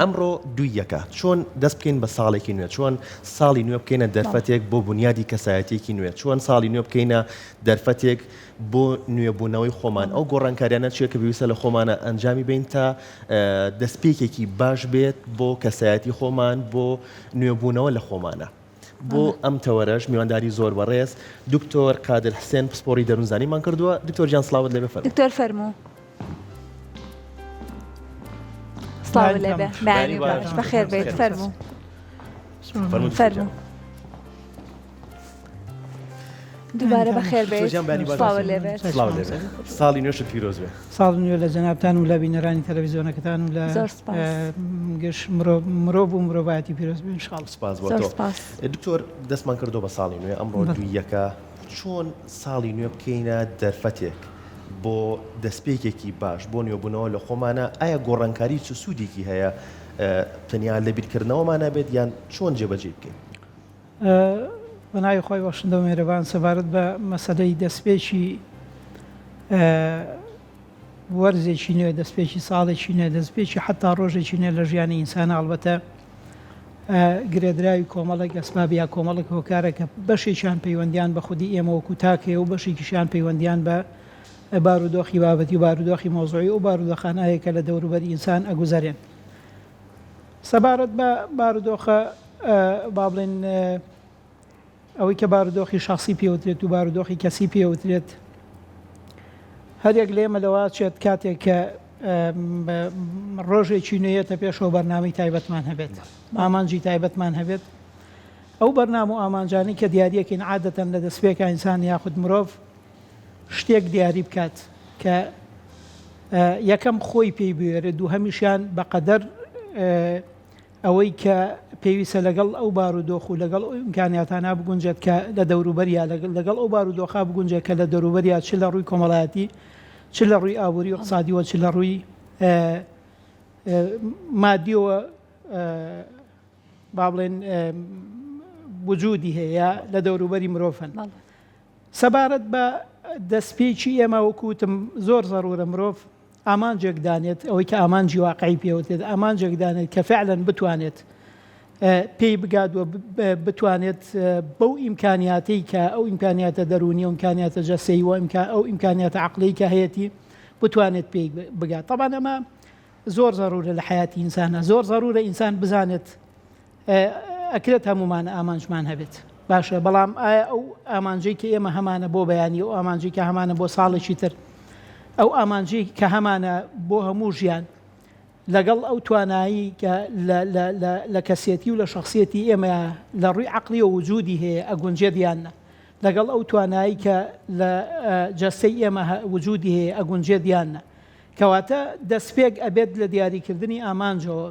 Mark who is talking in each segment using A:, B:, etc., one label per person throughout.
A: ئەمڕۆ دوویەکە چۆن دەست بکەین بە ساڵێکی نوێ، چۆن ساڵی نوێ بکەینە دەرفەتێک بۆ بنیادی کەسایەتێکی نوێ، چۆن ساڵی نوێ بکەینە دەرفەتێک بۆ نوێبوونەوەی خۆمان. ئەو گۆڕانکاریانە چیە کە پێویستە لە خۆمانە ئەنجامی بین تا دەستپێکێکی باش بێت بۆ کەسایەتی خۆمان، بۆ نوێبوونەوە لە خۆمانە. بۆ ئەم تەوەرەش میوانداری زۆر بەڕێز دکتۆر قادر حسێن پسپۆڕی دەروونزانیمان کردووە. دکتۆر جان سڵاوت لێبێ. فەرموو
B: دکتۆر فەرموو. سڵاو لێبێ. بەیانی باش بەخێر بێت. فەرموو. دووبارە بەخێر بێت. سڵاو لێبێت.
A: ساڵی نوێشت پیرۆز بێ.
C: ساڵی نوێ لە جەنابتان و لە بینەرانی تەلەڤیزیۆنەکەتان و لە گەشت مرۆڤ و مرۆڤایەتی پیرۆز بێ ئینشاڵڵا.
A: سپاس بۆ تۆ. دکتۆر دەستمان کردو بە ساڵی نوێ. ئەمڕۆ دوویەکە چۆن ساڵی نوێ بکەینە دەرفەتێک بۆ دەستپێکێکی باش بۆ نوێبوونەوە لە خۆمانە. ئایا گۆڕانکاری چ سوودێکی هەیە تەنیا لە بیرکردنەوەمانە بێت یان چۆن جێبەجێ بکەین؟
C: بەناوی خۆی بەخشندە و مێرەبان سەبارەت بە مەسەلەی دەستپێکی وەرزێکی نوێ، دەستپێکی ساڵێکی نوێ، دەستپێکی حتا ڕۆژێکی نوێ لە ژیانی ئینسانە ئەڵبەتە گرێدراوی کۆمەڵێک ئەسباب یا کۆمەڵێک هۆکارە کە بەشێکیان پەیوەندیان بە خودی ئێمە وەکو تاکەیە و بەشێکیشیان پەیوەندیان بە بارودۆخی بابەتی و بارودۆخی مۆزوعی و بارودۆخانەیە کە لە دەوروبەری ئینسان ئەگوزارێن. سەبارەت بە بارودۆخە با بڵێن ئەوەی کە بارودۆخی شخصی پێوترێت و بارودۆخی کەسی پێوترێت، هەرێک لێمە لەوە چێت کاتێک کە ڕۆژێکی نوێیەتە پێشەوە بەرنامەی تایبەتمان هەبێت، ئامانجی تایبەتمان هەبێت. ئەو بەرنامە و ئامانجانی کە دیاریەکەین عادەتەن لە دەستپێکە ئینسان یاخود مرۆڤ شتێک دیاری بکات کە یەکەم خۆی پێی بوێرە، دووهەمیشیان بەقەدەر ئەوەی کە پێویستە لەگەڵ ئەو بارودۆخ و لەگەڵ ئیمکانیاتانە بگونجێت کە لە دەوروبەریا لەگەڵ ئەو بارودۆخا بگونجێت کە لە دەوروبەریا چ لە ڕووی کۆمەڵایەتی، چ لە ڕووی ئابووری و اقتصادیەوە، چ لە ڕووی مادیەوە با بڵێن وجودی هەیە لە دەوروبەری مرۆڤن. سەبارەت بە دەستپێکی ئێمە وەکوتم زۆر زەڕورە مرۆڤ ئامانجێک دانێت، ئەوەی کە ئامانجی واقعی پێوتێت، ئامانجێک دانێت کە فعلەن بتوانێت پێی بگات و بتوانێت بەو ئیمکانیاتەی کە ئەو ئیمکانیاتە دەرونی و ئیمکانیاتە جەسەی و ئەو ئیمکانیاتە عەقڵی کە هەیەی بتوانێت پێی بگات. طبعاً ئەمە زۆر زەڕورە لە حیاتی ئینسانە، زۆر زەڕورە ئینسان بزانێت ئەکرێت هەمومان ئامانجمان هەبێت. باشە، بەڵام ئایا ئەو ئامانجەی کە ئێمە هەمانە بۆ بەیانی، ئەو ئامانجەی کە هەمانە بۆ ساڵێکی تر، ئەو ئامانجەی کە هەمانە بۆ هەموو ژیان لەگەڵ ئەو توانایی کە لە کەسێتی و لە شخصیەتی ئێمە لە ڕووی عەقلی و وجودی هەیە ئەگونجێت یانە، لەگەڵ ئەو توانایی کە لە جەستەی ئێمە وجودی هەیە ئەگونجێت یانە، کەواتە دەستپێک ئەبێت لە دیاریکردنی ئامانجەوە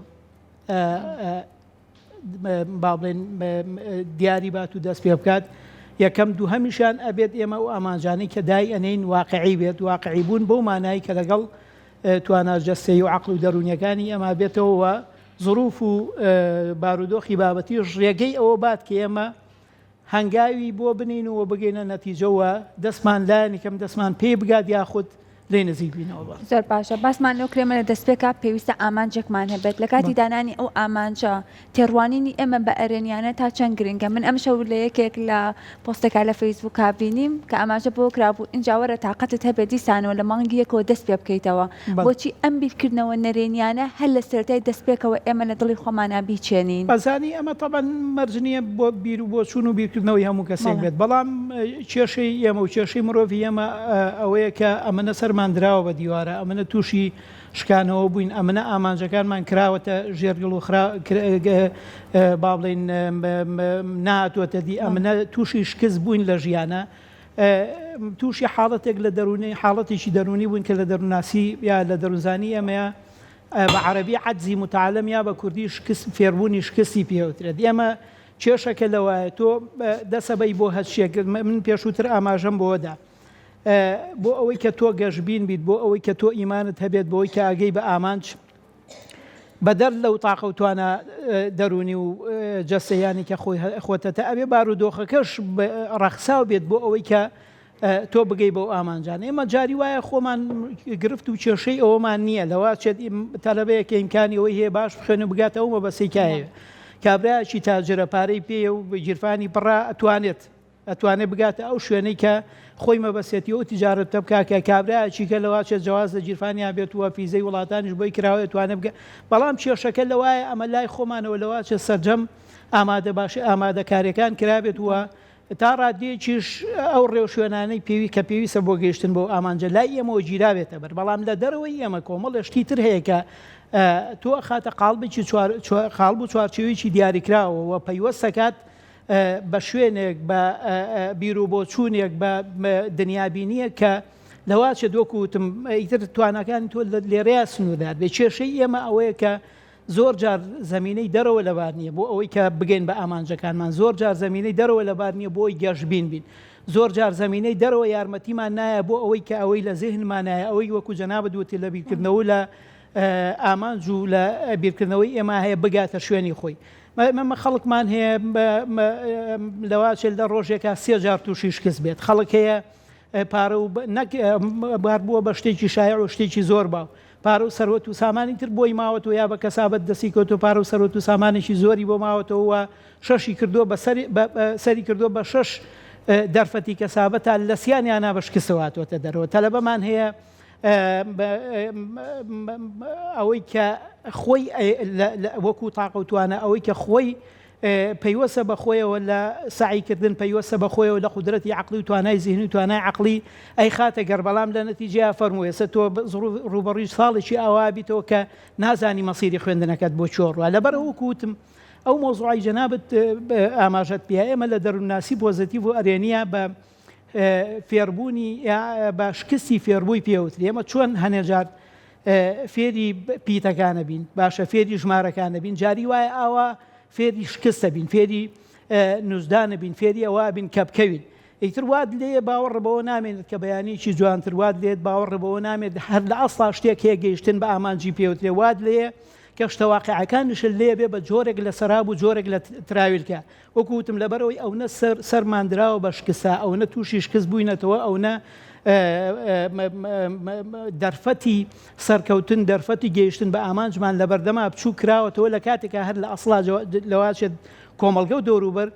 C: با بڵێن دیاری بات و دەست پێ بکات. یەکەم دووهەمیشان ئەبێت ئێمە و ئامانجانەی کە دای ئەنین واقعی بێت، واقعی بوون بەو مانایی کە لەگەڵ توانە جەستەی و عەقڵ و دەرونیەکانی ئەمە بێتەوە زروف و بارودۆخی بابەتی ڕێگەی ئەوە بات کە ئێمە هەنگاوی بۆ بنین و بگەینە نەتیجەوە دەستمان لایەن کەم دەستمان پێ بگات یاخود لێ نزیک بینەوە.
B: زۆر باشە، باسمان لەو کرێمە لە دەستپێکە پێویستە ئامانجێکمان هەبێت لە کاتی دانانی ئەو ئامانجە تێڕوانینی ئێمە بە ئەرێنیانە تا چەند گرنگە. من ئەم شەو لە یەکێک لە پۆستێکا لە فەیسبووکا بینیم کە ئامانجە بۆ کرابوو ئینجاوەرە تااقەتت هەبێت دیسانەوە لە مانگی یەکەوە دەست پێ بکەیتەوە. بۆچی ئەم بیرکردنەوە نەرێنیانە هەر لە سەرەتای دەستپێکەوە ئێمە لە دڵی خۆمانە بیچێنین؟
C: بەزانی ئەمە تەبەن مەرجنیە بۆ بیر و بۆ چوون و بیرکردنەوەی هەموو کەسێک بێت، بەڵام کێشەی ئێمە و کێشەی مرۆڤی ئێمە ئەوەیە کە ئەمەنە سەرمان دراوە بە دیوارە، ئەمەنە تووشی شکانەوە بووین، ئەمەنە ئامانجەکانمان کراوەتە ژێرگڵ و با بڵێن نهاتوەتە دی، ئەمەنە تووشی شکست بووین لە ژیانە، تووشی حاڵەتێک لە دەرونی حاڵەتێکی دەرونی بووین کە لە دەروناسی یا لە دەروزانی ئەمەیە بە عەرەبی عەجزی متعالەم یا بە کوردی فێربوونی شکستی پێوترێت. ئێمە کێشەکە لەوایە تۆ دەسەبەی بۆ هەچشێک، من پێشووتر ئاماژەم بۆدا بۆ ئەوەی کە تۆ گەشببین بیت، بۆ ئەوەی کە تۆ ئیمانت هەبێت، بۆەوەی کە ئاگەی بە ئامانج بەدەر لەو تاقە و توانە دەرونی و جەستەیانی کە خۆتەتە ئەبێ بارودۆخەکەش ڕەخساو بێت بۆ ئەوەی کە تۆ بگەی بۆ ئامانجان ئێمە جاری وایە خۆمان گرفت و کێشەی ئەوەمان نییە لەوا چێت تەلەبەیەکە ئیمکانی ئەوەی هەیە باش بخوێن و بگاتەوە بەسەیکایە کابراایکی تاجرە پارەی پێ و گیرفانی پڕا ئەتوانێت بگاتە ئەو شوێنەی کە خۆی مەبەسێتی و تیجارەتە بکاکە کابراایکی کە لەوا چێت جواز لە گیرفانی بێتوە فیزەی وڵاتانیش بۆی کراوە توانێت بگە بەڵام کێشەکە لەوایە ئەمە لای خۆمانەوە لەوا چێت سەرجەم ئامادە باشی ئامادەکاریەکان کرابێتوە تا ڕادێکیش ئەو ڕێو شوێنانەی کە پێویستە بۆ گەیشتن بۆ ئامانجە لای ئێمەوە گیراوێتە بەر بەڵام لە دەرەوەی ئێمە کۆمەڵ شتی تر هەیە کە تۆ خاتە قاڵبێکی قاڵب و چوارچێوێکی دیاریکراوەوە پەیوەستەکات بە شوێنێک بە بیر و بۆ چوونێک بە دنیابینیە کە لەواچە دۆکوتم ئیتر توانەکانی تۆ لێرەیە سنوودات بێ کێشەی ئێمە ئەوەیە کە زۆر جار زمینەی دەرەوە لەبار نییە بۆ ئەوەی کە بگەین بە ئامانجەکانمان زۆر جار زمینەی دەرەوە لەبار نییە بۆی گەشتبین بین زۆر جار زمینەی دەرەوە یارمەتیمان نایە بۆ ئەوەی کە ئەوەی لە زێهنمانایە ئەوەی وەکو جەنابەت وتی لە بیرکردنەوە لە ئامانج و لە بیرکردنەوەی ئێمە هەیە بگاتە شوێنی خۆی مەمە خەڵکمان هەیە لەواچێت لە ڕۆژێکە 3 جار تووشی شکست بێت خەڵک هەیە پارە و بار بووە بە شتێکی شایع و شتێکی زۆر باو پارە و سەرۆت و سامانی تر بۆی ماوەتەوە یا بە کەسابەت دەستی کەوت و پارە و سەرۆت و سامانێکی زۆری بۆ ماوەتەوە شەشی کردو بە سەری کردو بە 6 دەرفەتی کەسابەتە لە سییانیانە بە شکستەواتوەتە دەرەوە تەلەبەمان هەیە ئەوەی کە خۆی وەکو تاقوتوانە ئەوەی کە خۆی پەیوەسە بەخۆیەوە لە سعیکردن پەیوەسە بەخۆیەوە لە قودرەتی عقلی و توانای زیهنی و توانای عقلی ئەی خاتە گەر بەڵام لە نەتیجەیە فەرموویە سە تۆ ڕوبەڕووی ساڵێکی ئاوا بیتەوە کە نازانی مەسیری خوێندنەکەت بۆ چۆڕوە لەبەرەوە کووتم ئەو مۆزوعی جەنابەت ئاماژەت پێ ئێمە لە دەروونناسی پۆزتیڤ و ئەرێنیە بە فێربوونی بە شکستی فێربووی پێوتری ئێمە چۆن هەنێجار فێری پیتەکانە بین باشە فێری ژمارەکانە بین جاری وایە ئاوا فێری شکستە بین فێری نووزدانە بین فێری ئەوە بین کە بکەوین ئیتر واد لێ باوەڕبەوە نامێنێت کە بەیانیکی جوانتر واد لێت باوەڕبەوە نامێت هەر لە ئەسڵا شتێک هەیە گەیشتن بە ئامانجی پێوترێ واد لێ کە شتەواقعەکانشن لێ بێ بە جۆرێک لە سەراب و جۆرێک لە تراویلکە وەکوتم لەبەرەوەی ئەوە سەرماندراوە بە شکسە ئەوە تووشی شکست بووینەتەوە ئەوە دەرفەتی سەرکەوتن دەرفەتی گەیشتن بە ئامانجمان لە بەردەما بچوو کراوەتەوە لە کاتێکە هەر لە ئەسڵا لەواچێت کۆمەڵگە و دەوروبەر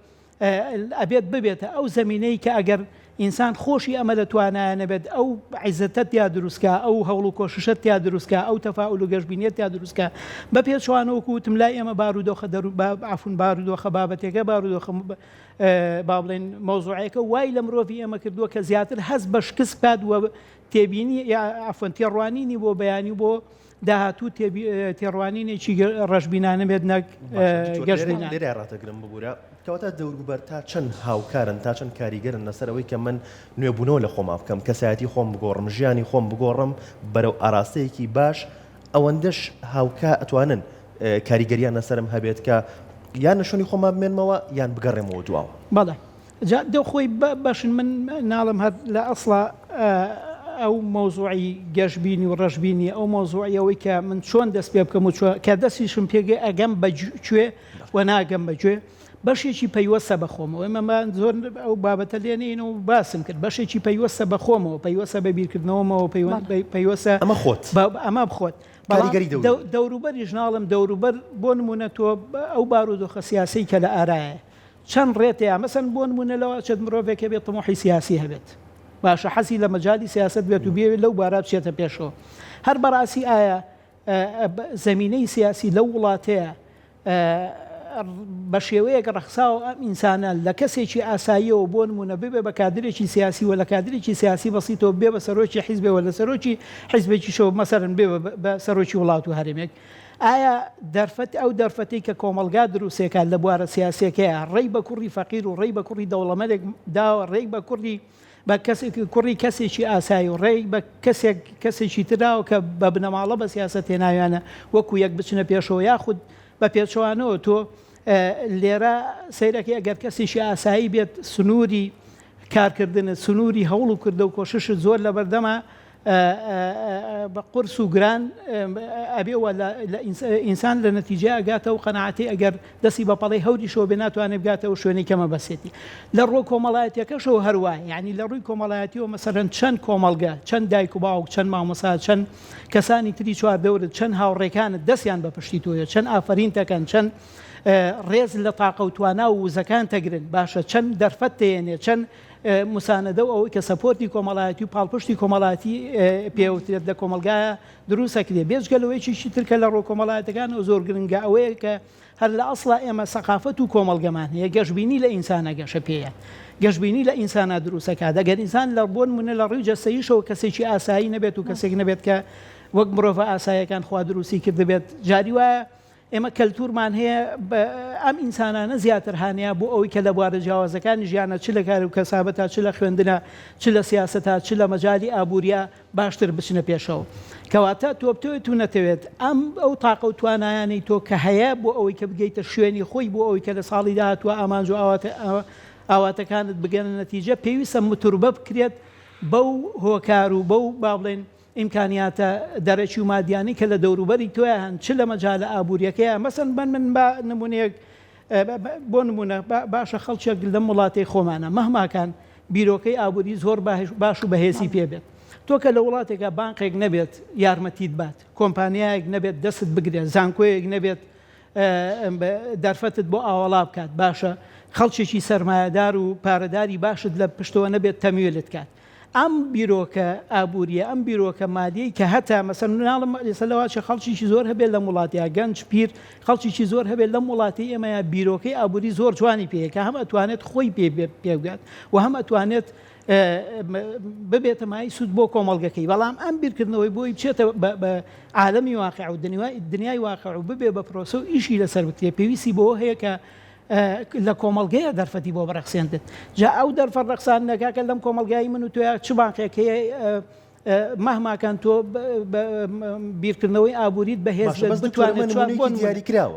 C: ئەبێت ببێتە ئەو زمینەی کە ئەگەر ئینسان خۆشی ئەمە دەتوانایە نەبێت ئەو عیزەتەت یا دروستکە ئەو هەوڵ و کۆششت یا دروستکە ئەو تەفاعول و گەشتبینیت یا دروستکە بە پێچوانەوەکو وتم لای ئێمە بارودۆخە عفون بارودۆخە بابەتێکە بارودۆخە با بڵێن مۆزوعەکە وای لە مرۆڤی ئێمە کردووە کە زیاتر هەست بە شکست پات وە تێبینی یا عفون تێڕوانینی بۆ بەیانی بۆ داهاتوو تێڕوانینێکی ڕەشبینانە بێت نەک گەشتبینان
A: لێرە ڕاتەگرم ببوورە کەواتە دەوروبەر تا چەند هاوکارن تا چەند کاریگەرن لەسەرەوەی کە من نوێبوونەوە لە خۆما بکەم کەسایەتی خۆم بگۆڕم ژیانی خۆم بگۆڕم بەرەو ئاراستەیەکی باش ئەوەندەش هاوکا ئەتوانن کاریگەریان لەسرم هەبێت کە یان نەشۆنی خۆما بمێنمەوە یان بگەڕێمەوە دواوە
C: بەڵێ دەخۆی باشن من ناڵم هەر لە ئەسڵا ئەو مۆزوعی گەشتبینی و ڕەشبینی ئەو مۆزوعیەوەی کە من چۆن دەست پێ بکەم و کە دەستیشم پێگەی ئەگەم بەگوێ و ناگەم بەگوێ بەشێکی پەیوەستە بەخۆمەوە ئێمە زۆر ئەو بابەتە لێنین و باسم کرد بەشێکی پەیوەستە بەخۆمەوە پەیوەستە بە بیرکردنەوەمەوە پەیوەستە
A: ئەمە خۆت
C: ئەمە بخۆت دەوروبەری ژناڵم دەوروبەر بۆ نمونە تۆ ئەو بارودۆخە سیاسی کە لە ئارایە چەند ڕێتەیە مەسەن بۆ نمونە لەوە چەند مرۆڤێکە بێت تەمۆحی سیاسی هەبێت باشە حەزی لە مەجای سیاست بێت و بێت لەو بارا بچێتە پێشەوە هەر بەڕاستی ئایا زمینەی سیاسی لەو وڵاتەیە بە شێوەیەک ڕەخساوە ئەم ئینسانە لە کەسێکی ئاساییەوە بۆ نمونە ببێ بە کادرێکی سیاسی و لە کادرێکی سیاسی بەسیتەوە بێ بە سەرۆکی حیزبێەوە لە سەرۆکی حیزبێکی شەوە مەسەرن بێ بە سەرۆکی وڵات و هەرێمێک ئایا دەرفەت ئەو دەرفەتی کە کۆمەلگا دروستێکە لە بوارە سیاسەکەیە ڕێی بە کوڕی فەقیر و ڕێی بە کوڕی دەوڵەمەندێک داوە ڕێی بە کوڕی کەسێکی ئاسایی و ڕێی بە کەسێکی تراوە کە بە بنەماڵە بە سیاست هێناویانە وەکو یەک بچنە پێشەوە یاخود بە پێچوانەوە تۆ لێرە سەیرەکەی ئەگەر کەسێکی ئاسایی بێت سنووری کارکردنە سنووری هەوڵ و کردە و کۆششت زۆر لە بەردەما بە قرس و گران ئەبێەوە ئینسان لە نەتیجە ئەگاتە و قەناعەتی ئەگەر دەستی بە پەڵی هەوری شۆ بێ ناتوانێت بگاتەوە شوێنی کەمە بەسێتی لە ڕۆ کۆمەڵایەتەکەشەوە هەروایە یعنی لە ڕووی کۆمەڵایەتیەوە مەسەرەن چەند کۆمەڵگە چەند دایک و باوک چەند مامۆسا چەند کەسانی تری چواردەورت چەند هاوڕێکانت دەستیان بە پشتی تۆیە چەند ئافرین تەکەن چەند ڕێز لە تاقە و توانا و وزەکان تەگرن باشە چەند دەرفەت تێنێ چەند مساندە و ئەوەی کە سەپۆرتی کۆمەڵایەتی و پاڵپشتی کۆمەڵاتی پێوترێت لە کۆمەلگایە دروستەکرێ بێژگەلەوەیکی ترکە لە ڕۆ کۆمەڵایەتەکان و زۆر گرنگە ئەوەیە کە هەر لە ئەسڵا ئێمە سەقافەت و کۆمەڵگەمان هەیە گەشتبینی لە ئینسانە گەشە پێیە گەشتبینی لە ئینسانە دروستەکە دەگەر ئینسان لە بۆ نمونە لە ڕووی جەستەییشەوە کەسێکی ئاسایی نەبێت و کەسێک نەبێت کە وەک مرۆڤ ئاسایەکان خوا دروستی کرد دەبێت جاری وایە ئێمە کەلتورمان هەیە ئەم ئینسانانە زیاتر هاانەیە بۆ ئەوەی کە لە بوارە جیاوازەکانی ژیانە چ لە کار و کەسابەتا چ لە خوێندنە چ لە سیاسەتا چ لە مەجای ئابوووریە باشتر بچنە پێشەوە کەواتە تۆ بتوێت و نەتەوێت ئەو تاقە و توانایانی تۆ کە هەیە بۆ ئەوەی کە بگەیتە شوێنی خۆی بۆ ئەوەی کە لە ساڵی داهاتوە ئامانج و ئاواتەکانت بگەنە نەتیجە پێویستە متوربە بکرێت بەو هۆکار و بەو با بڵێن ئیمکانیاتە دەرەکی و مادیانی کە لە دەوروبەری تۆیە هەن چ لە مەجالە ئابوووریەکەیە مەسەن من بە نمونەیەک بۆ نمونە باشە خەڵکێک لەم وڵاتی خۆمانە مەهماکان بیرۆکەی ئابووری زۆر باش و بەهێزی پێبێت تۆ کە لە وڵاتێکە بانقێک نەبێت یارمەتیت بات کۆمپانیایەک نەبێت دەست بگرێت زانکۆیەک نەبێت دەرفەتت بۆ ئاوەڵا بکات باشە خەڵکێکی سەرمایهدار و پارەداری باشت لە پشتەوە نەبێت تەمیێلت کات ئەم بیرۆکە ئابووریە ئەم بیرۆکە مادیەی کە هەتا مەسەن مناڵم لەسەرەوەی خەڵکیی زۆر هەبێت لە وڵاتیا گەنج پیر خەڵکیی زۆر هەبێت لەم وڵاتی ئێمەیە بیرۆکەی ئابووری زۆر جوانی پێیەکە هەم ئەتوانێت خۆی پێبگات و هەم ئەتوانێت ببێتە مای سوود بۆ کۆمەڵگەکەی بەڵام ئەم بیرکردنەوەی بۆی بچێتە بە عالەمی واقع و دنیای واقع و ببێ بە پرۆسە و ئیشی لەسەر بکرێ پێویستی بۆ هەیە کە لە کۆمەڵگەیە دەرفەتی بۆ بەرەخسێندت جا ئەو دەرفەت ڕەخساندنەکە لەم کۆمەلگایی من و تۆە چ بانقێکەیە مەهماکان تۆ بیرکردنەوەی ئابووریت بەهێز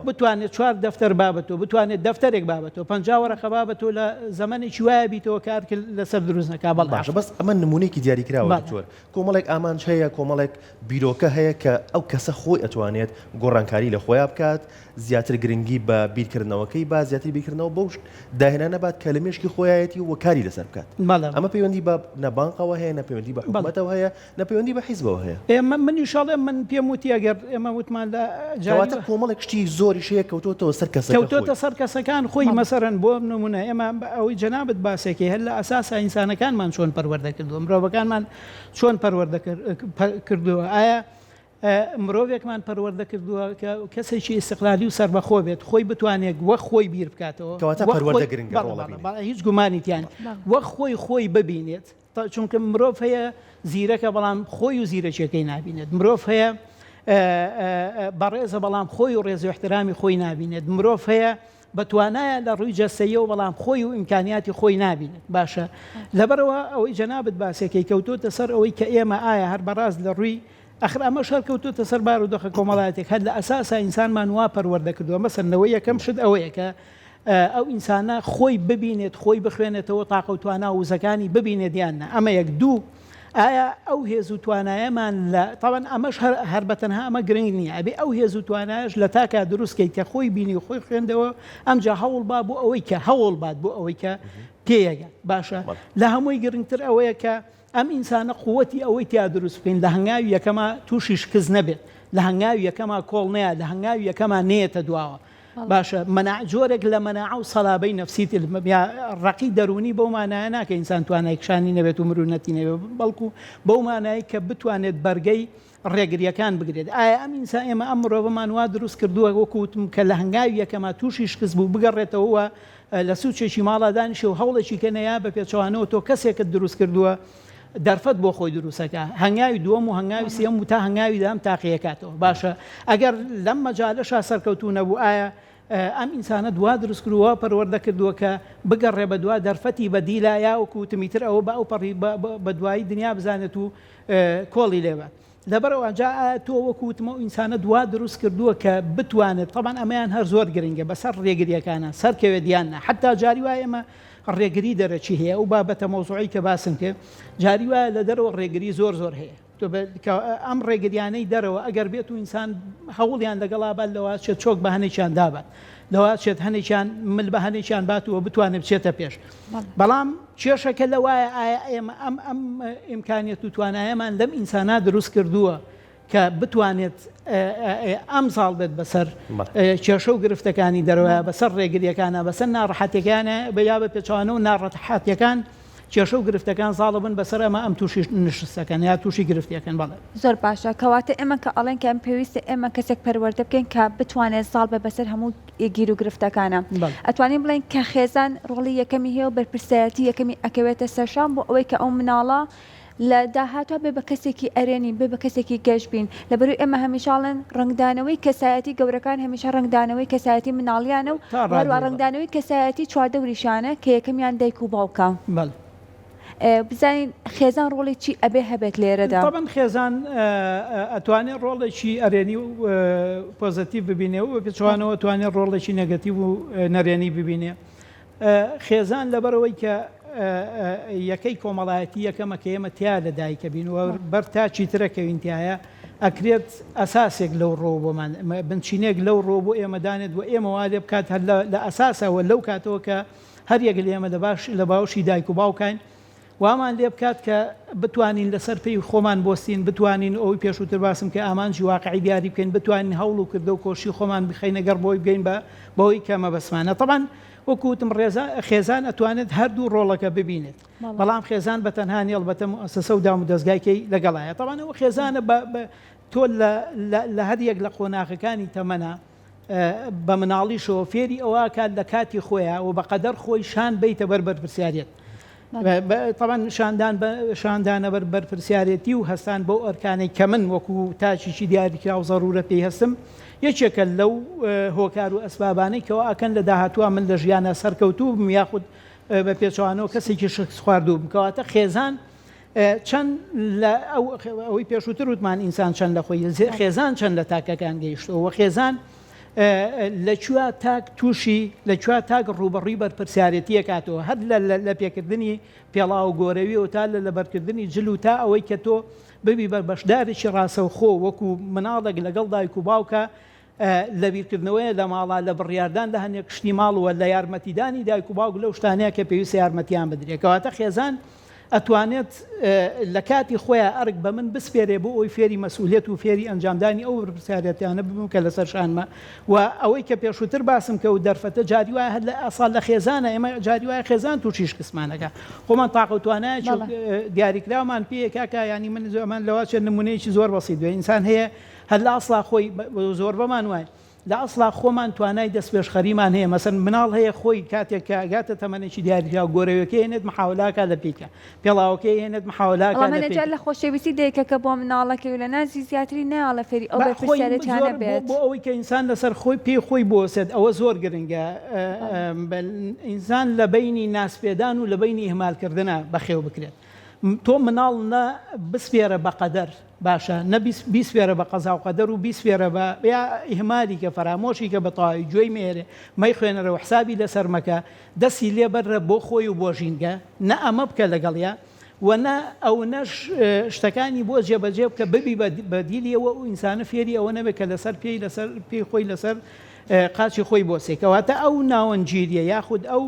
C: بتوانێت چوار دەفتەر بابەتەوە بتوانێت دەفتەرێک بابەتەوە 50 وەرەقە بابەتەوە لە زەمانێکی وایە بیتەوە کار کرد لەسەر دروست نەکا
A: بەڵام بەس ئەمە نمونەیەکی دیاریکراوە چۆر کۆمەڵێک ئامانج هەیە کۆمەڵێک بیرۆکە هەیە کە ئەو کەسە خۆی ئەتوانێت گۆڕانکاری لە خۆیان بکات زیاتر گرنگی بە بیرکردنەوەکەی با زیاتر بیرکردنەوە بەوش داهێنا نەبات کە لە مێشکی خۆیەتی و کاری لەسەر بکات ئەمە پەیوەندی بە نەبانقەوە هەیە نەپەیوەندی بە حکوومەتەوە هەیە نەپەیوەندی بە حیزبەوە هەیە
C: ئێمە منیشاڵێ من پێم وتی ئەگەر ئێمە وتمان لە
A: جواتە کۆمەڵێک شتی زۆری شەیە کەوتۆتەوە سەر کەسەکە
C: کەوتۆتە سەر کەسەکان خۆی مەسەرەن بۆ نمونە ئێمە ئەوەی جەنابەت باسێکی هەر لە ئەساسا ئینسانەکانمان چۆن پەروەردە کردووە مرۆڤەکانمان چۆن پەروەردە کردووە ئایا مرۆڤێکمان پەروەردە کردووە کە کەسێکی ئیستیقلالی و سەربەخۆ بێت خۆی بتوانێت وەک خۆی بیر بکاتەوە
A: کەواتە پەروەردە گرنگە
C: هیچ گومانیتیان وەک خۆی ببینێت چونکە مرۆڤ هەیە زیرەکە بەڵام خۆی و زیرەکیەکەی نابینێت مرۆڤ هەیە بەڕێزە بەڵام خۆی و ڕێز و احترامی خۆی نابینێت مرۆڤ هەیە بەتوانایە لە ڕووی جەستەیەوە بەڵام خۆی و ئیمکانیاتی خۆی نابینێت باشە لەبەرەوە ئەوەی جەنابەت باسێکەی کەوتۆتە سەر ئەوەی کە ئێمە ئایا هەر بەڕاست لە ڕووی ئەخر ئەمە شەر کەوتۆتە سەر بار و دۆخە کۆمەڵایەتێک هەر لە ئەساسا ئینسانمان وا پەروەردە کردووە مەسەرەوەی یەکەم شت ئەوەیە کە ئەو ئینسانە خۆی ببینێت خۆی بخوێنێتەوە تاقە و توانا و وزەکانی ببینێت یاننا ئەمە یەک دوو ئایا ئەو هێز و توانایەمان لە تاوان ئەمەش هەر بەتەنها ئەمە گرنگ نییە ئەبێ ئەو هێز و توانایش لە تاکە دروستکەیت کە خۆی بینی و خۆی خوێندەوە ئەمجا هەوڵ با بۆ ئەوەی کە هەوڵ بات بۆ ئەوەی کە پێیەگەن باشە لە هەمووی گرنگتر ئەوەیە کە ئەم ئینسانە قووەتی ئەوەی تیا دروست بکەین لە هەنگاوی یەکەمە تووشی شکست نەبێت لە هەنگاوی یەکەمە کۆڵ نەیە لە هەنگاوی یەکەمە نێتە دواوە باشە جۆرێک لە مەناعە و سەلابەی نەفسیتی ڕقی دەرونی بەو مانایە ناکە ئینسان توانای کشانی نەبێت و مرونەتی نەبێت بەڵکو بەو مانایی کە بتوانێت بەرگەی ڕێگریەکان بگرێت ئایا ئەم ئینسان ئێمە ئەم مرۆڤمان وا دروست کردووە وەکوتم کە لە هەنگاوی یەکەمە تووشی شکست بوو بگەڕێتەوە لە سوچێکی ماڵا دانیشە و هەوڵێکی کەنەیە بە پێچەوانەوە تۆ کەسێکت دروست کردووە دەرفەت بۆ خۆی دروستەکە هەنگاوی دووەم و هەنگاوی سێم و تا هەنگاوی دام تاقیەکاتەوە باشە ئەگەر لەم مەجالەشا سەرکەوتوو نەبوو ئایا ئەم ئینسانە دوا دروست کردووە پەروەردە کردووە کە بگەڕێ بە دوا دەرفەتی بەدیلا یا وەکوتمیتر ئەوە بە ئەو پەڕی بە دوایی دنیا بزانێت و کۆڵی لێبە لەبەرەوە جا تۆ وەکوتمە و ئینسانە دوا دروست کردووە کە بتوانێت طبعاً ئەمەیان هەر زۆر گرنگە بەسەر ڕێگریەکانە سەرکەوێ دیانە حتا جاری وایە ئێمە ڕێگری دەرەچی هەیە و بابەتە مۆزوعی کە باسن کرد جاری وایە لە دەرەوە ڕێگری زۆر هەیە ئەم ڕێگریانەی دەرەوە ئەگەر بێت و ئینسان هەوڵیان لەگەڵا بات لەوە چێت چۆک بە هەنێکیان دابات لەوە چێت هەنێکیان مل بە هەنێکیان باتەوە بتوانێت بچێتە پێش بەڵام کێشەکە لەوایە ئایا ئێمە ئەم ئیمکانیەت و توانایەمان لەم ئینسانە دروست کردووە کە بتوانێت ئەم ساڵ بێت بەسەر کێشە و گرفتەکانی دەرەوە بەسەر ڕێگریەکانە بەسەر ناڕەحەتەکانە بەیا بە پێچوانە و ناڕەحەتەکان کێشە و گرفتەکان ساڵە بن بەسەر ئەمە ئەم تووشی نشستەکەن یا تووشی گرفتیەکەن بەڵێ
B: زۆر باشە کەواتە ئێمە کە ئەڵێن کە ئەم پێویستە ئێمە کەسێک پەروەردە بکەین کە بتوانێت ساڵ بە بەسەر هەموو گیر و گرفتەکانە ئەتوانین بڵین کە خێزان ڕۆڵی یەکەمی هەیە و بەرپرسایەتی یەکەمی ئەکەوێتە سەرشان بۆ ئەوەی کە ئەو مناڵە لە داهاتوە بێ بە کەسێکی ئەرێنین بێ بە کەسێکی گەشت بین لەبەروی ئێمە هەمیشاڵن ڕنگدانەوەی کەسایەتی گەورەکان هەمیشە ڕنگدانەوەی کەسایەتی مناڵیانە و هەروە ڕنگدانەوەی کەسایەتی چواردەوریشانە کە یەکەمیان دایک و باوکە بزانین خێزان ڕۆڵی چی ئەبێ هەبێت لێرەدا
C: طبعا خێزان ئەتوانێت ڕۆڵێکی ئەرێنی و پۆزتیڤ ببینێ و پێچوانەوە توانێت ڕۆڵێکی نەگەتیڤ و نەرێنی ببینێ خێزان لەبەرەوەی کە یەکەی کۆمەڵایەتی یەکەمە کە ئێمە تیا لە دایکە بینەوە بەر تا چیترە کەوینتیایە ئەکرێت ئەساسێک لەو ڕۆ بۆمان بنچینێک لەو ڕۆ بۆ ئێمەدانێت و ئێمە وا لێ بکات هەر لە ئەساسەوە لەو کاتەوە کە هەر یەک لە ئێمە لە باوشی دایک و باوکین وامان لێ بکات کە بتوانین لەسەر پێی خۆمان بۆستین بتوانین ئەوی پێشووتر باسم کە ئامانجی واقعی دیاری بکەین بتوانین هەوڵ و کردە و کۆشی خۆمان بخەینەگەر بۆی بگەین بەوەی کەمە بەسمانە طبعاً وەکوتم خێزان ئەتوانێت هەردوو ڕۆڵەکە ببینێت بەڵام خێزان بە تەنهانی ئەڵبەتە مؤسسە و دام و دەستگایکەی لەگەڵایە طبعاً ئەوە خێزانە تۆ لە هەر یەک لە قۆناغەکانی تەمەنە بە مناڵیشەوە فێری ئەوە کات لە کاتی خۆیە و بەقەدەر خۆی شان بیتە بەرپرسیارەت طبعا شاندانە بەرپرسیارەتی و هەستان بۆ ئەرکانەی کە من وەکو تاچیشی دیاریکرا و زەڕورە پێی هەستم یەکێکە لەو هۆکار و ئەسبابانەی کەەوە ئەکەن لە داهاتووە من لە ژیانە سەرکەوتوو بم یاخود بە پێچوانەوە کەسێکی شخص خواردوو بکەواتە خێزان چەند لە ئەوەی پێشووتر وتمان ئینسان چەند لە خۆی خێزان چەند لە تاکەکان گەیشتەوە خێزان لەکوێ تاک تووشی لەکوێ تاک ڕوبەڕووی بەرپرسیارەتیە کاتەوە هەر لە پێکردنی پێڵاو و گۆرەوی و تا لە بەرکردنی جل و تا ئەوەی کە تۆ ببی بەشدارێکی ڕاستەوخۆ وەکو مناڵێک لەگەڵ دایک و باوکە لە بیرکردنەوەی لە ماڵا لە بڕیاردان لە هەنێک شتی ماڵوە لە یارمەتیدانی دایک و باوک لەو شتانەیە کە پێویستە یارمەتیان بدرێتەوەتە خێزان ئەتوانێت لە کاتی خۆیان ئەرک بە من بسپێرێ بۆ ئەوی فێری مەسئولیت و فێری ئەنجامدانی ئەو بەرپرسیارەتیانە ببم کە لەسەر شانمە و ئەوەی کە پێشووتر باسم کە و دەرفەتە جاری وایە هەر لە ئەساڵ لە خێزانە ئێمە جاری وایە خێزان تووشیش قسمانەکە خۆمان تاقوتوانایە دیاریکراومان پێ کاکە ینی من زۆمان لەوا چێت نمونەیەکی زۆر بەسیط دوێ ئینسان هەیە هەر لە ئەسڵا خۆی زۆر بەمان وایە لە ئەسڵا خۆمان توانای دەست پێشخەریمان هەیە مەسەن مناڵ هەیە خۆی کاتێک کە ئەگاتە تەمەنێکی دیاریکرا گۆرەوەکە هێنێت محاولاکە لە پێکە پێڵاوەکەی هێنێت محاولاکە
B: لە خۆشەویستی دەیکەکە بۆ مناڵەکە و لە نازی زیاتری ناڵە فێری ئەو بەرپرسیارەتیانە بێت
C: بۆ ئەوەی کە ئینسان لەسەر خۆی پێی خۆی بۆسێت ئەوە زۆر گرنگە ئینسان لە بینی ناسپێدان و لە بینی ئیهمالکردنە بەخێو بکرێت تۆ مناڵ نە بسپێرە بەقەدەر باشە بیسپێرە بە قەزا و قەدەر و بیسپێرە بە یا ئیهمالی کە فەرامۆشی کە بەتەواوی گوێی مێرێ مەی خوێنەرەوە حسابی لەسەر مەکە دەستی لێ بەرە بۆ خۆی و بۆ ژینگە نە ئەمە بکە لەگەڵیا وەنە ئەو نەش شتەکانی بۆ جێبەجێ بکە ببی بەدیلیەوە و ئینسانە فێری ئەوە نەبێت کە لەسەر پێی خۆی لەسەر قاچی خۆی بۆ سێکەواتە ئەو ناوەنجیریە یاخود ئەو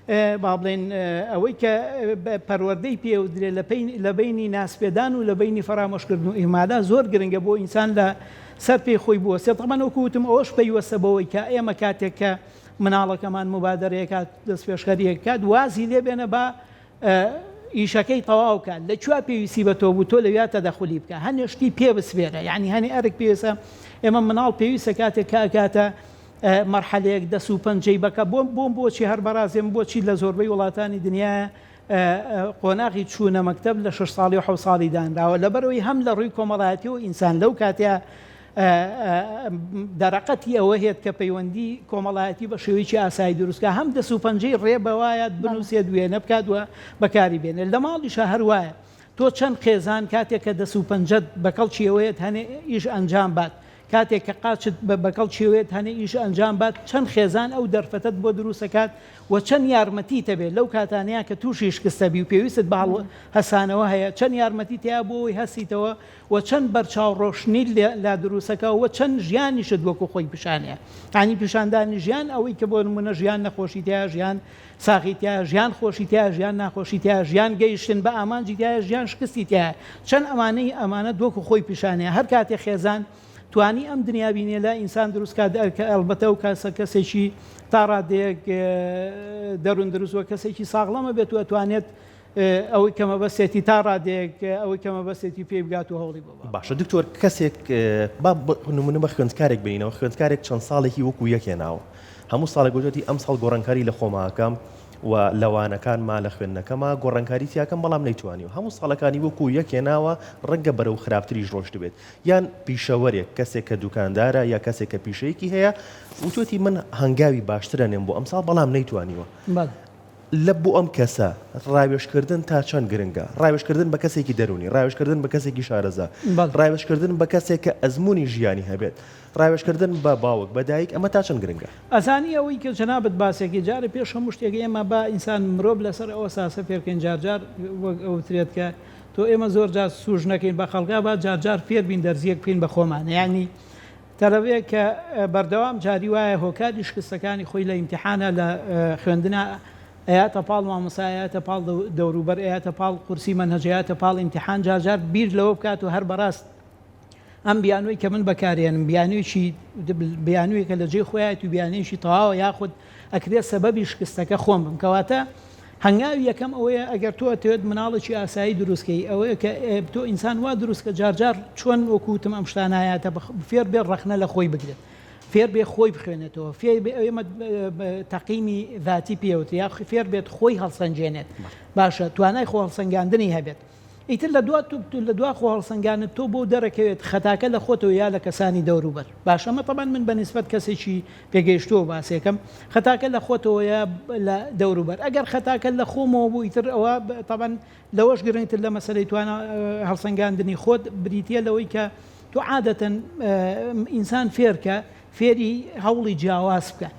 C: با بڵێن ئەوەی کە پەروەردەی پێودرێ لە بینی ناسپێدان و لە بینی فەرامۆشکردن و ئیهمالا زۆر گرنگە بۆ ئینسان لە سەر پێی خۆی بووەسێت تەمان وەکوتم ئەوەش پەیوەستە بەوەی کە ئێمە کاتێک کە مناڵەکەمان مبادرەیەکات دەست پێشخەریەکات وازی لێ بێنە بە ئیشەکەی تەواو کات لەکوێ پێویستی بە تۆ بوو تۆ لەوێ تەدەخولی بکە هەنێشتی پێ بسپێرە یعنی هەنێ ئەرک پێویستە ئێمە مناڵ پێویستە کاتێک کاکاتە مەرحەلەیەک دەست و پەنجەی بکە بۆم بۆچی هەر بەڕازێم بۆچی لە زۆربەی وڵاتانی دنیا قۆناغی چوونە مەکتەب لە 6 ساڵی و 7 ساڵی دانراوە لەبەرەوەی هەم لە ڕووی کۆمەڵایەتی و ئینسان لەو کاتیا دەرەقەتی ئەوە هێت کە پەیوەندی کۆمەڵایەتی بە شێوەیەکی ئاسایی دروستکە هەم دەست و پەنجەی ڕێ بەوایەت بنووسێت دوێنە بکات وە بەکاری بێنێت لە ماڵیشە هەروایە تۆ چەند خێزان کاتێک کە دەست و پەنجەت بەکەڵچی ئەوەیەت هەنێ ئیش ئەنجام بات کاتێک کە قاچت بەکەڵ چێوێت هەنێ ئیش ئەنجام بات چەند خێزان ئەو دەرفەتت بۆ دروستەکات و چەند یارمەتی تەبێت لەو کاتانەیە کە تووشی شکستەبی و پێویست بە هەسانەوە هەیە چەند یارمەتی تیا بۆی هەسیتەوە و چەند بەرچاو ڕۆشنی لا دروستەکە و چەند ژیانیشت وەکو خۆی پیشانەیە ینی پیشاندانی ژیان ئەوەی کە بۆ نمونە ژیان نەخۆشی تیا ژیان ساغیتیا ژیان خۆشی تیا ژیان ناخۆشی تیا ژیان گەیشتن بە ئامانجی تیا ژیان شکستی تیا چەند ئەمانە دۆکو خۆی پیشانەیە هەر کاتێک خێزان توانی ئەم دنیابینێ لە ئینسان دروستکات ئەلبەتە و کەسێکی تا ڕادەیەک دەروون دروستوە کەسێکی ساغڵەمە بێت و ئەتوانێت ئەوەی کەمە بەسێتی تا ڕادەیەک ئەوەی کەمە بەسێتی پێ بگات و هەوڵی بۆ
A: باشە دکتۆر کەسێک نمونە بە خوێندکارێک بینەوە خوێندکارێک چەند ساڵێکی وەکو یەکێناوە هەموو ساڵێک گوتوەتی ئەم ساڵ گۆڕانکاری لە خۆماکەم و لەوانەکانما لە خوێندنەکەمە گۆڕانکاری تیاکەم بەڵام نەیتوانیوە هەموو ساڵەکانی وەکو یەکێناوە ڕەنگە بەرەو خراپتریش ڕۆشت بێت یان پیشەوەرێک کەسێک کە دوکاندارە یا کەسێک کە پیشەیەکی هەیە وتوەتی من هەنگاوی باشترە نێم بۆ ئەم ساڵ بەڵام نەیتوانیوە لە بۆ ئەم کەسە ڕاوێشکردن تا چەند گرنگە ڕاوێشکردن بە کەسێکی دەرونی ڕاوێشکردن بە کەسێکی شارەزا ڕاوێشکردن بە کەسێک کە ئەزمموی ژیانی هەبێت ڕاوێشکردن بە باوک بەدایک ئەمە تا چەند گرنگە
C: ئەزانی ئەوەی کە جەنابەت باسێکی جارە پێش هەموو شتێک ئێمە بە ئینسان مرۆڤ لەسەر ئەوە ساسە فێرکەین جارجار ئەوترێت کە تۆ ئێمە زۆر جار سوژ نەکەین بە خەڵگا با جارجار فێر بین دەرزیەک بکەین بە خۆمان یعنی تەلەوەیە کە بەردەوام جاری وایە هۆکاری شکستەکانی خۆی لە ئیمتیحانە لە خوێندنە ئەیاتە پاڵ مامۆسا ئەیاتە پاڵ دەوروبەر ئەیاتە پاڵ قورسی مەنهەجەیاتە پاڵ ئیمتیحان جارجار بیر لەوە بکات و هەر بەڕاست ئەم بیانووی کە من بەکارێنم بیانوویەکە لە جێ خۆیات و بیانەیەشی تەواوە یاخود ئەکرێت سەبەبی شکستەکە خۆم بم کەواتە هەنگاوی یەکەم ئەوەیە ئەگەر تۆ ئەتەوێت مناڵێکی ئاسایی دروستکەی ئەوەیە کە تۆ ئینسان وا دروستکە جارجار چۆن وەکوتم ئەم شتانایەتە فێر بێ ڕەخنە لە خۆی بگرێت فێر بێ خۆی بخوێنێتەوە فێر ئێمە تەقیمی ذاتی پێوت یا فێر بێت خۆی هەڵسەنجێنێت باشە توانای خۆ هەڵسەنگاندنی هەبێت ئیتر لە دوا خۆ هەڵسەنگانت تۆ بۆ دەرەکەوێت خەتاکە لە خۆتەوە یا لە کەسانی دەوروبەر باشەمە طبعاً من بەنسبەت کەسێکی پێگەیشتووە باسێکم خەتاکە لە خۆتەوە یا لە دەوروبەر ئەگەر خەتاکە لە خۆمەوە بوو ئیتر ئەوە طبعاً لەوەش گرنگتر لە مەسەلەی توانە هەڵسەنگاندنی خۆت بریتە لەوەی کە تۆ عادەتەن ئینسان فێرکە فێری هەوڵی جیاواز بکە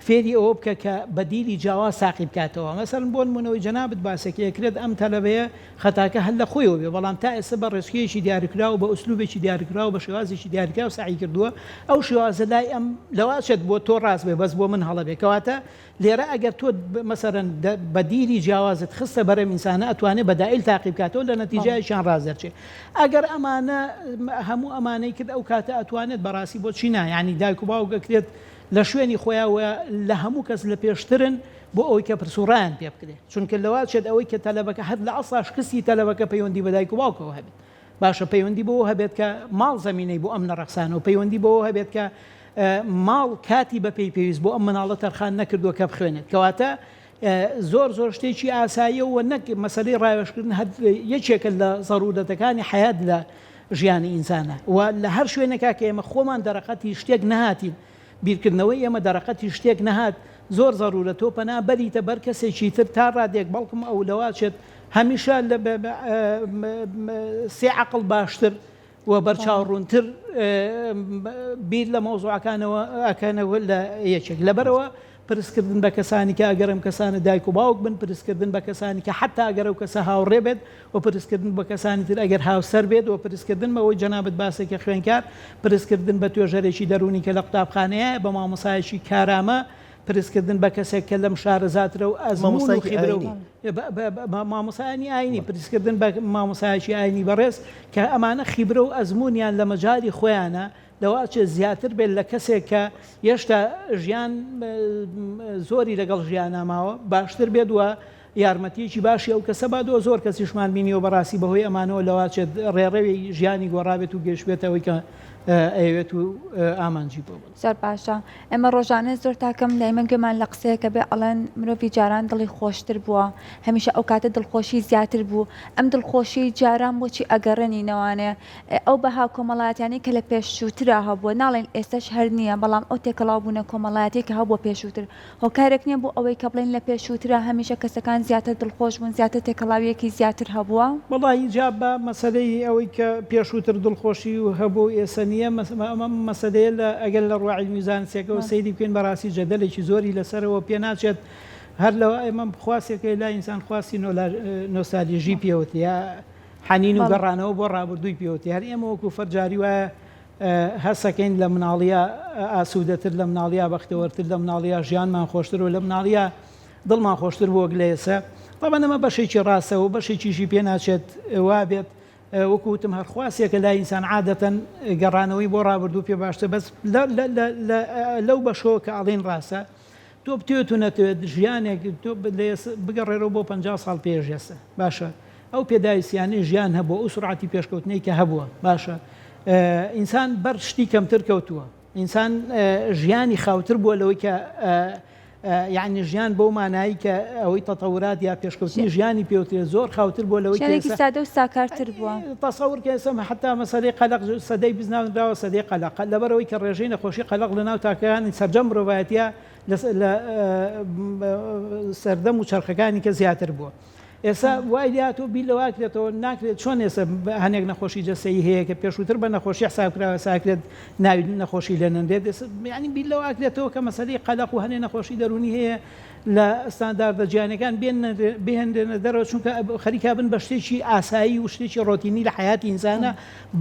C: فێری ئەوە بکە کە بەدیلی جیاواز ساقی بکاتەوە مەسەڵەن بۆ نمونەوەی جەنابەت باسێکی ئەکرێت ئەم تەلەبەیە خەتاکە هەر لە خۆیەوە بێ بەڵام تا ئێستا بە ڕێچکەیەکی دیاریکراوە و بە ئوسلوبێکی دیاریکراوە بە شێوازێکی دیاریکراوە سعی کردووە ئەو شێوازە لای ئەم لەواشێت بۆ تۆ ڕاست بێ بەس بۆ من هەڵە بێ کەواتە لێرە ئەگەر تۆ مەسەڵەن بەدیلی جیاوازت خستە بەرەم ئینسانە ئەتوانێت بەدائیل تاقی بکاتەوە لە نەتیجەیەکیان ڕازدەرچێت ئەگەر ئەمانە هەموو ئەمانەی کرد ئەو کاتە ئەتوانێت بەڕاستی بۆ چی نا یعنی دایک و باوک ئەکرێت لە شوێنی خۆیانەوە لە هەموو کەس لە پێشترن بۆ ئەوەی کە پرسوڕیان پێ بکرێت چونکە لەوا چێت ئەوەی کە تەلەبەکە هەر لە ئەسڵا شکستی تەلەبەکە پەیوەندی بە دایک و باوکەوە هەبێت باشە پەیوەندی بۆ هەبێت کە ماڵ زەمینەی بۆ ئەم نەڕەخسانەوە پەیوەندی بۆ هەبێت کە ماڵ کاتی بە پێی پێویست بۆ ئەم مناڵە تەرخان نەکردووە کە بخوێنێت کەواتە زۆر شتێکی ئاساییەوە نەک مەسەلەی ڕاوێشکردن یەکێکە لە ضەرورەتەکانی حیات لە ژیانی ئینسانە و لە هەر شوێنێکا کە ئێمە خۆمان دەرەقەتی شتێک نەهاتین بیرکردنەوەی ئێمە دەرەقەتی شتێک نەهات زۆر ضرورە تۆ پەنا بەریتە بەر کەسێکی تر تا ڕادێک بەڵکم ئەو لەواچێت هەمیشە لە سێ عەقڵ باشتر و بەرچاوڕوونتر بیر لە مەوزوعەکانەوە ئەکەنەوە لە یەکێک لەبەرەوە پرسکردن بە کەسانی کە ئەگەرم کەسانە دایک و باوک بن پرسکردن بە کەسانی کە حتا ئەگەر ئەو کەسە هاوڕێ بێت و پرسکردن بە کەسانی تر ئەگەر هاوسەر بێت و پرسکردن بەوەی جەنابەت باسێکی خوێنکار پرسکردن بە توێژەرێکی دەرونی کە لە قوتابخانەیە بە مامۆسایەکی کارامە پرسکردن بە کەسێک کە لەم شارەزاترە و ئەزمون و خیبرە مامۆسایانی ئاینی پرسکردن بە مامۆسایەکی ئاینی بەڕێز کە ئەمانە خیبرە و ئەزمونیان لە مەجاری خۆیانە لەواچێ زیاتر بێت لە کەسێک کە هێشتا ژیان زۆری لەگەڵ ژیانە ماوە باشتر بێت وە یارمەتیەکی باشی ئەو کەسە بادەوە زۆر کەسیشمان بینیەوە بەڕاستی بەهۆی ئەمانەوە لەواچێت ڕێڕەوی ژیانی گۆڕابێت و گەشتبێتەوەی کە ئەوێت و ئامانجی بۆ
B: زۆر باشە ئێمە ڕۆژانە زۆر تاکەم دایمەنگەمان لە قسەیەکە بێ ئەڵەن مرۆڤی جاران دڵی خۆشتر بووە هەمیشە ئەو کاتە دڵخۆشی زیاتر بوو ئەم دڵخۆشی جاران بۆچی ئەگەڕێنینەوانێ ئەو بەها کۆمەڵایەتیانی کە لە پێشووترا هەبووە ناڵێن ئێستش هەر نییە بەڵام ئەو تێکەڵاو بوونە کۆمەڵایەتی کە هەبووە پێشووتر هۆکارێک نییە بۆ ئەوەی کە بڵێن لە پێشووترا هەمیشە کەسەکان زیاتر دڵخۆش بوون زیاتر تێکەڵاویەکی زیاتر هەبووە
C: وەڵی جا بە مەسەلەی ئەوەی کە پێشووتر دڵخۆشی و هەبوو ئێسە نییە ئەمە مەسەدەیە لە ئەگەر لە ڕواعی میزانسیەکەەوە سەیری بکەین بەڕاستی جەدەلێکی زۆری لەسەرەوە پێ ناچێت هەر لەوە ئێمە خواستێکەکەی لا ئینسان خواستی نۆستالژی پێوتە یا حەنین و گەڕانەوە بۆ ڕابردووی پێوتە هەر ئێمە وەکو فەرجاری وایە هەسەکەین لە مناڵیا ئاسوودەتر لە مناڵیا بەختەوەرتر لە مناڵیا ژیانمان خۆشتر و لە مناڵیا دڵمان خۆشتر بۆ گلێسە طبعا ئەمە بەشێکی ڕاستە و بەشێکیشی پێ ناچێت وابێت وەکوتم هەرخواستێکە لای ئینسان عادەتەن گەڕانەوەی بۆ ڕابردوو پێ باشتر بەس لەو بەشەوە کە ئاڵین ڕاستە تۆ بتوێت و نەتوێت ژیانێک تۆ بگەڕێرەوە بۆ 50 ساڵ پێش ئێستا باشە ئەو پێداویستیانەی ژیان هەبووە ئەو سورعەتی پێشکەوتنەی کە هەبووە باشە ئینسان بەر شتی کەمتر کەوتووە ئینسان ژیانی خاوتر بووە لەوەی کە یعنی ژیان بۆ مانایی کە ئەوەی تەتەورات یا پێشکەوتنی ژیانی پێوترێ زۆر خاوتر بۆ لەوەی
B: سادە و ساکارتر بووە
C: تەسەور کە ئێستا حتا مەسەلەی قەلق سەدەی بزناوراوە سەدەی قەلق لەبەرەوەی کە ڕێژەی نەخۆشی قەلق لەناو تاکەیانی سەرجەم مرۆڤایەتیە لە سەردەم و چرخەکانی کە زیاتر بووە ئێستا وای دیاتۆ بیل لەواکرێتەوە ناکرێت چۆن ئێستا هەنێک نەخۆشی جەستەیی هەیە کە پێشووتر بە نەخۆشی حسابکراوە ساکرێت ناوی نەخۆشی لە نەندێت ینی بیل لەواکرێتەوە کە مەسەلەی قەلق و هەنێ نەخۆشی دەرونی هەیە لە ئەستانداردە جیهانیەکان بهێنرێنە دەرەوە چونکە خەریکا بن بە شتێکی ئاسایی و شتێکی ڕۆتینی لە حیاتی ئینسانە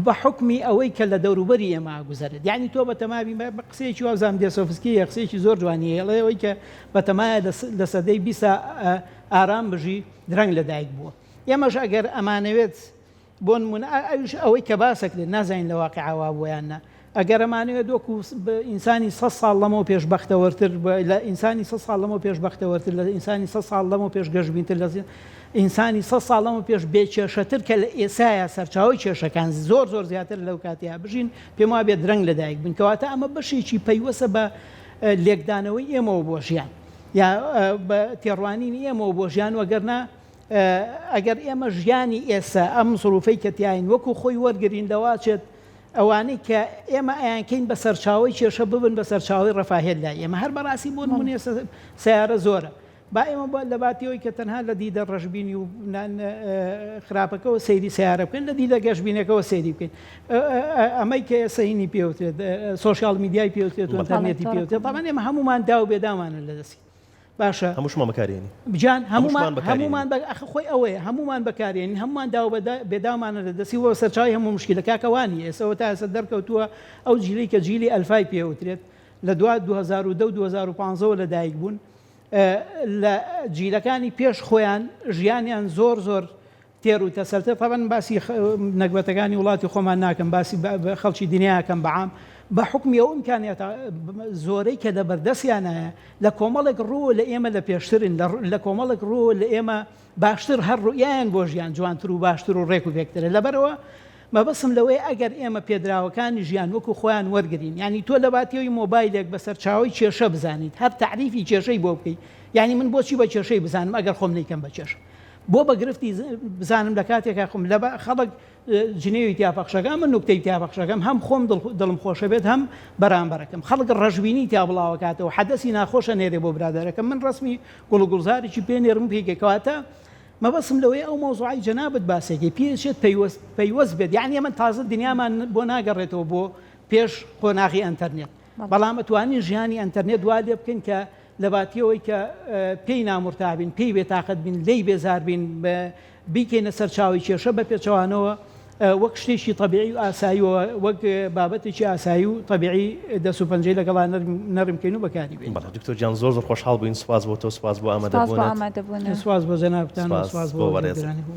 C: بە حکمی ئەوەی کە لە دەوروبەری ئێمە گوزارێت یعنی تۆ بە تەماوی بە قسەیەکی وازام دێسۆفسکی قسەیەکی زۆر جوانی هەیە ئەوەی کە بە تەمایە لە سەدەی 20 ئارام بژی درەنگ لەدایک بووە ئێمەش ئەگەر ئەمانەوێت بۆ نمونە ئەوەی کە باسەکرێت نازانین لە واقعوا بوویانە ئەگەر ئەمانەوێت وەکو ئینسانی 100 ساڵ لەمەوە پێشبەختەوەرتر لە ئینسانی 100 ساڵ لەمەوە پێشبەختەوەرتر لە ئینسانی 100 ساڵ لەمەوە پێش گەشتبینتر لە ئینسانی 100 ساڵ لەمەوە پێش بێکێشەتر کە لە ئێسایە سەرچاوی کێشەکان زۆر زیاتر لەو کاتەیە بژین پێم وایە بێت درەنگ لەدایک بن کەواتە ئەمە بەشێکی پەیوەسە بە لێکدانەوەی ئێمەوە بۆ ژیان یا بە تێڕوانینی ئێمەوە بۆ ژیان وەگەرنا ئەگەر ئێمە ژیانی ئێستا ئەم سروفەی کە تیاین وەکو خۆی وەرگرین دەواچێت ئەوانەی کە ئێمە ئەیانکەین بە سەرچاوی کێشە ببن بە سەرچاوی ڕەفاهێت لای ئێمە هەر بەڕاستی بۆ نمونێ سیارە زۆرە با ئێمە لە باتیەوەی کە تەنها لە دیدە ڕەشببینی و خراپەکەەوە سەیری سیارە بکەن لە دیدە گەشتبینەکەەوە سەیری بکەین ئەمەی کە ئێسەینی پێوترێت سۆشیال میدیای پێوتێت و ئینتەرنێتی پێوتێت تاوان ئێمە هەمومان دا و بێدامانە لەدەستی باشە
A: هەمووشمان بەکارێنی
C: بجان هەمومان خۆی ئەوەیە هەمومان بەکارێنین هەمومان دا بێدامانە لەدەستی وە سەرچاوی هەموو مشکلەکەوانی ئێسەوە تا ئێستا دەرکەوتووە ئەو جیلی کە جیلی ئەلفای پێوترێت لە 2010 و 2015 لەدایک بوون لە جیلەکانی پێش خۆیان ژیانیان زۆر تێر و تەسەلتە طبعاً باسی نەکبەتەکانی وڵاتی خۆمان ناکەم باسی خەڵکی دنیاکەم بەعام بە حکمی ئەو ئیمکانیەتە زۆرەی کە دەبەردەستیانایە لە کۆمەڵێک ڕوو لە ئێمە لە پێشترن لە کۆمەڵێک ڕوو لە ئێمە باشتر هەر ڕوئیان بۆ ژیان جوانتر و باشتر و ڕێک و پێکترە لەبەرەوە مەبەسم لەوەی ئەگەر ئێمە پێدراوەکانی ژیان وەکو خۆیان وەرگین ینی تۆ لە باتیەوەی مۆبایلێک بە سەرچاوی کێشە بزانیت هەر تعریفی کێشەی بۆ بکەیت ینی من بۆچی بە کێشەی بزانم ئەگەر خۆم نیکەم بە کێشە بۆ بەگرفتی بزانم لە کاتێکا خۆم لە خەڵک جنێوی تیاپەخشەکەم من نوکتەی تیاپەخشەکەم هەم خۆم دڵم خۆشە بێت هەم بەرامبەرەکەم خەڵک ڕەشبینی تیا بڵاوکاتەوە حەدەسی ناخۆشە نێرێ بۆ برادەرەکەم من ڕسمی گوڵگوڵزارێکی پێ نێرم پێکەکەواتە مەبەسم لەوەی ئەو مۆزوعی جەنابەت باسێکی پێشێت پەیوەست بێت یعنی ئەمە تازە دنیامان بۆ ناگەڕێتەوە بۆ پێش قۆناغی ئەنتەرنێت بەڵام ئەتوانین ژیانی ئەنتەرنێت وا لێ بکەین کە لە باتیەوەی کە پێی نامورتابین پێی بێتاقەت بین لی بێزار بین بیکەینە سەرچاوی کێشە بە پێچەوانەوە وەک شتێکی طبیعی و ئاساییەوە وەک بابەتێکی ئاسایی و طبیعی دەست و پەنجەی لەگەڵان نەرمکەین و بەکاری بێن
A: دکتۆر جان زۆر خۆشحاڵ بووین سوپاس بۆ تۆ سوپاس بۆ ئامادەبوونت
C: سوپاس بۆ جەنابتان و سوپاس بۆ